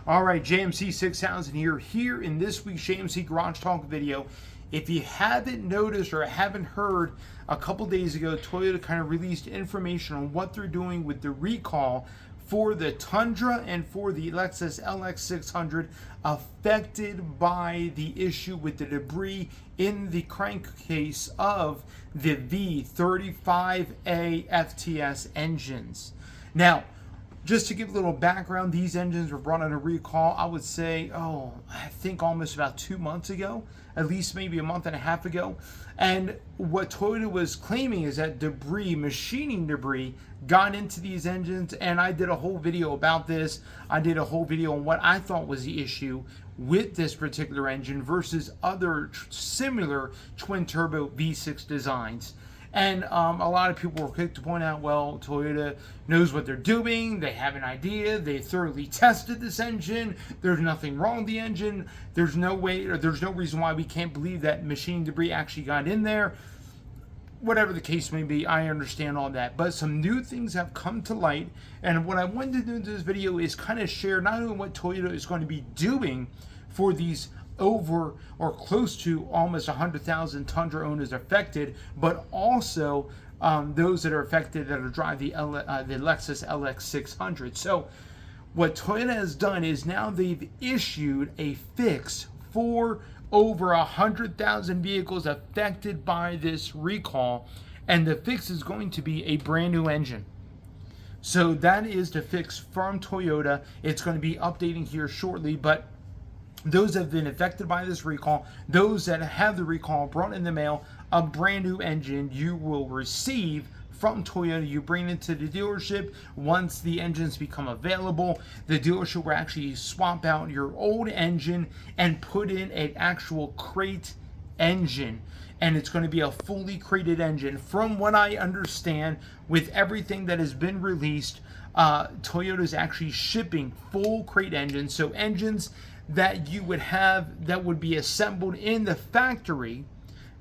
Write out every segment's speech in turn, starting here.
All right, jmcGarage here in this week's JMC Garage Talk video. If you haven't noticed or haven't heard, a couple days ago, Toyota kind of released information on what they're doing with the recall for the Tundra and for the Lexus LX600 affected by the issue with the debris in the crankcase of the V35A FTS engines. Now, just to give a little background, these engines were brought under recall, I would say, I think almost about 2 months ago, at least maybe a month and a half ago. And what Toyota was claiming is that debris, machining debris, got into these engines, and I did a whole video about this. I did a whole video on what I thought was the issue with this particular engine versus other similar twin-turbo V6 designs. And a lot of people were quick to point out, well, Toyota knows what they're doing. They have an idea. They thoroughly tested this engine. There's nothing wrong with the engine. There's no way, or there's no reason why we can't believe that machine debris actually got in there. Whatever the case may be, I understand all that. But some new things have come to light. And what I wanted to do in this video is kind of share not only what Toyota is going to be doing for these over or close to almost 100,000 Tundra owners affected, but also those that are affected that are driving the Lexus LX600. So what Toyota has done is now they've issued a fix for over 100,000 vehicles affected by this recall, and the fix is going to be a brand new engine. So that is the fix from Toyota. It's going to be updating here shortly, but those that have been affected by this recall, those that have the recall brought in the mail, a brand new engine you will receive from Toyota. You bring it to the dealership. Once the engines become available, the dealership will actually swap out your old engine and put in an actual crate engine. And it's going to be a fully crated engine. From what I understand, with everything that has been released, Toyota is actually shipping full crate engines. So engines that you would have that would be assembled in the factory,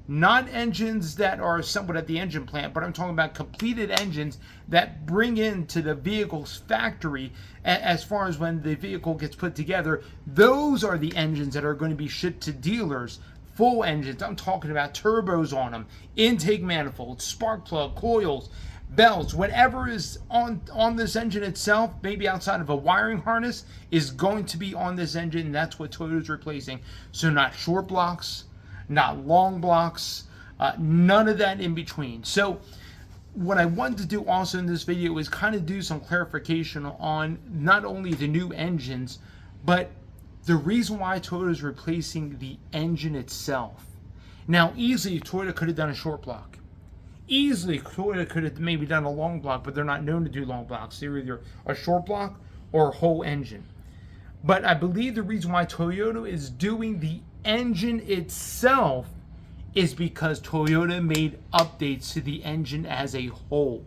not engines that are assembled at the engine plant, but I'm talking about completed engines that bring into the vehicle's factory as far as when the vehicle gets put together. Those are the engines that are going to be shipped to dealers. Full engines. I'm talking about turbos on them, intake manifolds, spark plug, coils, belts, whatever is on this engine itself, maybe outside of a wiring harness, is going to be on this engine. And that's what Toyota's replacing. So not short blocks, not long blocks, none of that in between. So what I wanted to do also in this video is kind of do some clarification on not only the new engines, but the reason why Toyota is replacing the engine itself. Now, easily Toyota could have done a short block. Easily, Toyota could have maybe done a long block, but they're not known to do long blocks. They're either a short block or a whole engine. But I believe the reason why Toyota is doing the engine itself is because Toyota made updates to the engine as a whole.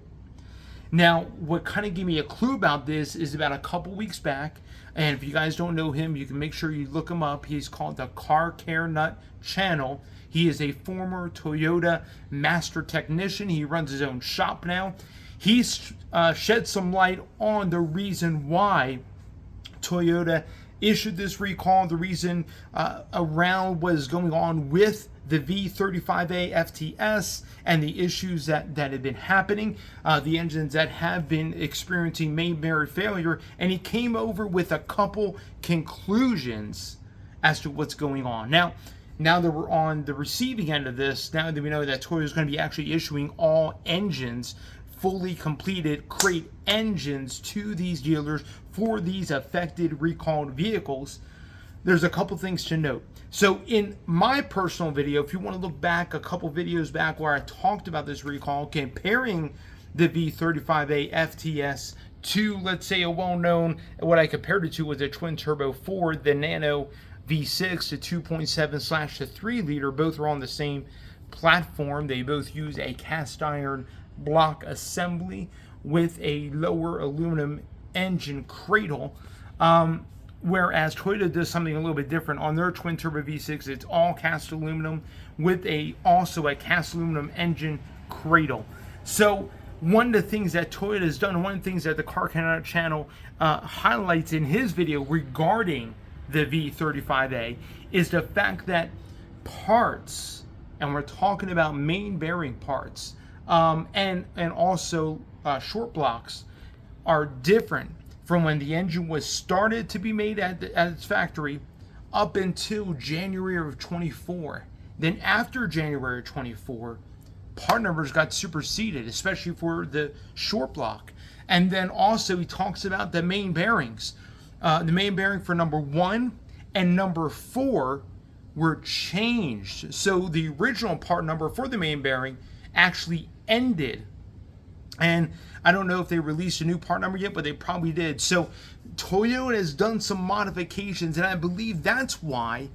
Now, what kind of gave me a clue about this is about a couple weeks back, and if you guys don't know him, you can make sure you look him up. He's called the Car Care Nut Channel. He is a former Toyota master technician. He runs his own shop now. He's shed some light on the reason why Toyota issued this recall, the reason around what is going on with the V35A FTS and the issues that have been happening, the engines that have been experiencing main bearing failure, and he came over with a couple conclusions as to what's going on. Now that we're on the receiving end of this, now that we know that Toyota is going to be actually issuing all engines, fully completed crate engines to these dealers for these affected recalled vehicles, there's a couple things to note. So in my personal video, if you want to look back a couple videos back where I talked about this recall, comparing the V35A FTS to, let's say, a well-known, what I compared it to was a twin-turbo Ford, the Nano V6, the 2.7/3 liter. Both are on the same platform. They both use a cast iron block assembly with a lower aluminum engine cradle. Whereas Toyota does something a little bit different on their twin turbo V6. It's all cast aluminum with also a cast aluminum engine cradle. So one of the things that Toyota has done, one of the things that the Car Canada channel highlights in his video regarding the V35A is the fact that parts, and we're talking about main bearing parts, and also short blocks, are different from when the engine was started to be made at its factory up until January of 24. Then after January of 24, part numbers got superseded, especially for the short block. And then also he talks about the main bearings. The main bearing for number 1 and number 4 were changed. So the original part number for the main bearing actually ended. And I don't know if they released a new part number yet, but they probably did. So Toyota has done some modifications, and I believe that's why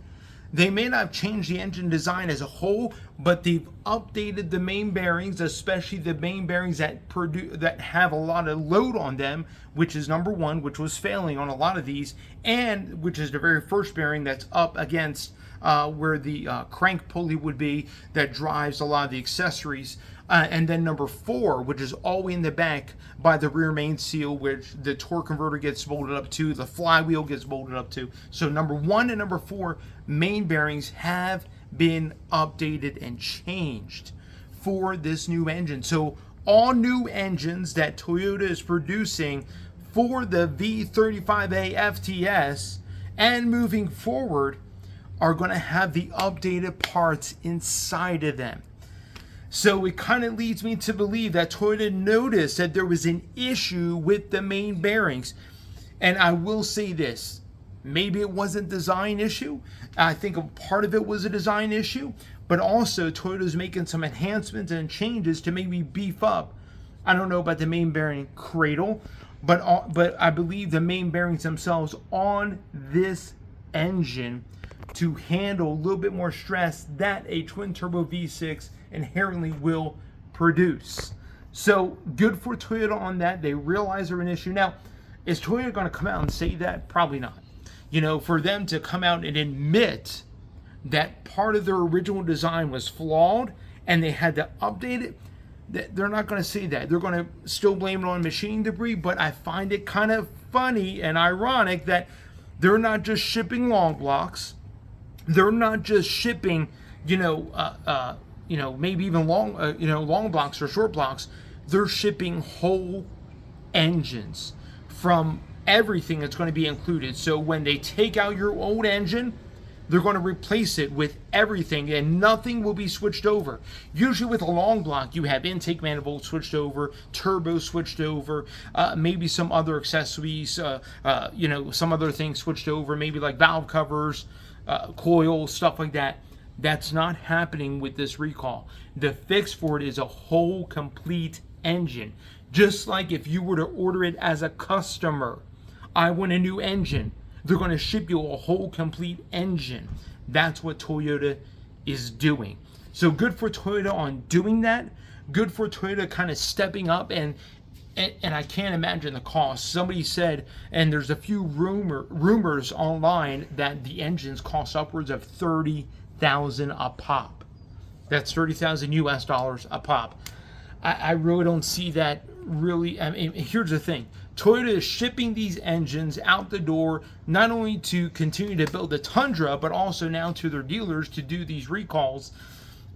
they may not have changed the engine design as a whole, but they've updated the main bearings, especially the main bearings that have a lot of load on them, which is number 1, which was failing on a lot of these, and which is the very first bearing that's up against where the crank pulley would be that drives a lot of the accessories. And then number 4, which is all the way in the back by the rear main seal, which the torque converter gets bolted up to, the flywheel gets bolted up to. So number 1 and number 4 main bearings have been updated and changed for this new engine. So all new engines that Toyota is producing for the V35A FTS and moving forward are going to have the updated parts inside of them. So it kind of leads me to believe that Toyota noticed that there was an issue with the main bearings. And I will say this, maybe it wasn't a design issue. I think a part of it was a design issue, but also Toyota's making some enhancements and changes to maybe beef up. I don't know about the main bearing cradle, but I believe the main bearings themselves on this engine to handle a little bit more stress that a twin turbo V6 inherently will produce. So good for Toyota on that. They realize they're an issue. Now, is Toyota going to come out and say that? Probably not. You know, for them to come out and admit that part of their original design was flawed and they had to update it, they're not going to say that. They're going to still blame it on machining debris, but I find it kind of funny and ironic that they're not just shipping long blocks. They're not just shipping, maybe even long blocks or short blocks. They're shipping whole engines from everything that's going to be included. So when they take out your old engine, they're going to replace it with everything and nothing will be switched over. Usually with a long block, you have intake manifold switched over, turbo switched over, maybe some other accessories, some other things switched over, maybe like valve covers, coil, stuff like that. That's not happening with this recall. The fix for it is a whole complete engine. Just like if you were to order it as a customer, I want a new engine. They're going to ship you a whole complete engine. That's what Toyota is doing. So good for Toyota on doing that. Good for Toyota kind of stepping up and I can't imagine the cost. Somebody said, and there's a few rumors online that the engines cost upwards of $30,000 a pop. That's $30,000 US dollars a pop. I really don't see that really. I mean, here's the thing. Toyota is shipping these engines out the door, not only to continue to build the Tundra, but also now to their dealers to do these recalls.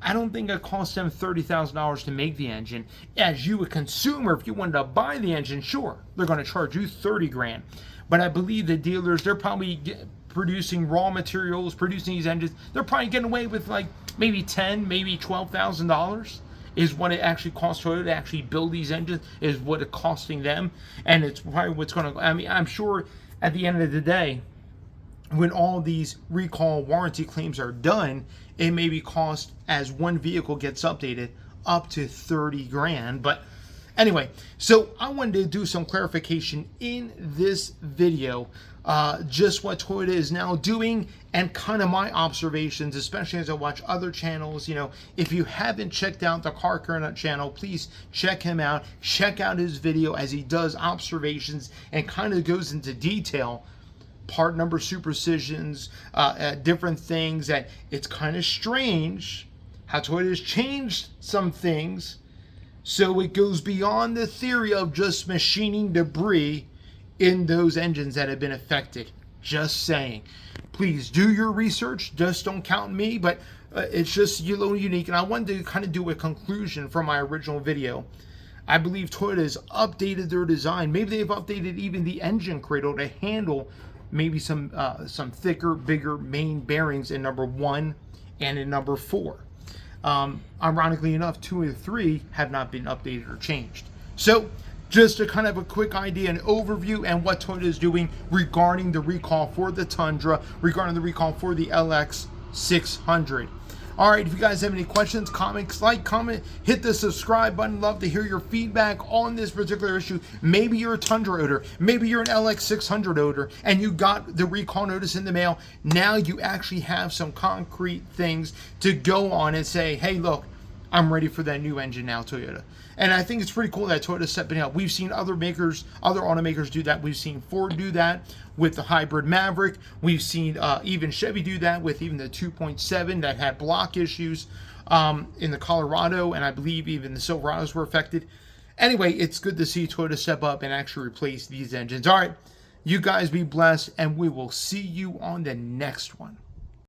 I don't think it costs them $30,000 to make the engine. As you, a consumer, if you wanted to buy the engine, sure, they're going to charge you $30,000. But I believe the dealers, they're probably producing raw materials, producing these engines. They're probably getting away with like maybe $10,000, maybe $12,000 is what it actually costs Toyota to actually build these engines, is what it's costing them. And it's probably what's going to, I mean, I'm sure at the end of the day, when all these recall warranty claims are done, it may be cost, as one vehicle gets updated, up to $30,000. But anyway, so I wanted to do some clarification in this video, just what Toyota is now doing and kind of my observations, especially as I watch other channels. You know, if you haven't checked out the Car Nut channel, please check him out. Check out his video as he does observations and kind of goes into detail, part number superstitions, different things. That it's kind of strange how Toyota has changed some things So it goes beyond the theory of just machining debris in those engines that have been affected. Just saying. Please do your research. Just don't count me, but it's just a little unique. And I wanted to kind of do a conclusion from my original video. I believe Toyota has updated their design. Maybe they've updated even the engine cradle to handle maybe some thicker, bigger main bearings in number 1 and in number 4. Ironically enough, 2 and 3 have not been updated or changed. So just a kind of a quick idea, an overview, and what Toyota is doing regarding the recall for the Tundra, regarding the recall for the LX600. All right, if you guys have any questions, comments, comment, hit the subscribe button. Love to hear your feedback on this particular issue. Maybe you're a Tundra owner, maybe you're an LX600 owner, and you got the recall notice in the mail. Now you actually have some concrete things to go on and say, hey, look, I'm ready for that new engine now, Toyota. And I think it's pretty cool that Toyota's stepping up. We've seen other automakers do that. We've seen Ford do that with the hybrid Maverick. We've seen even Chevy do that with even the 2.7 that had block issues in the Colorado, and I believe even the Silverados were affected. Anyway, it's good to see Toyota step up and actually replace these engines. All right, you guys be blessed, and we will see you on the next one.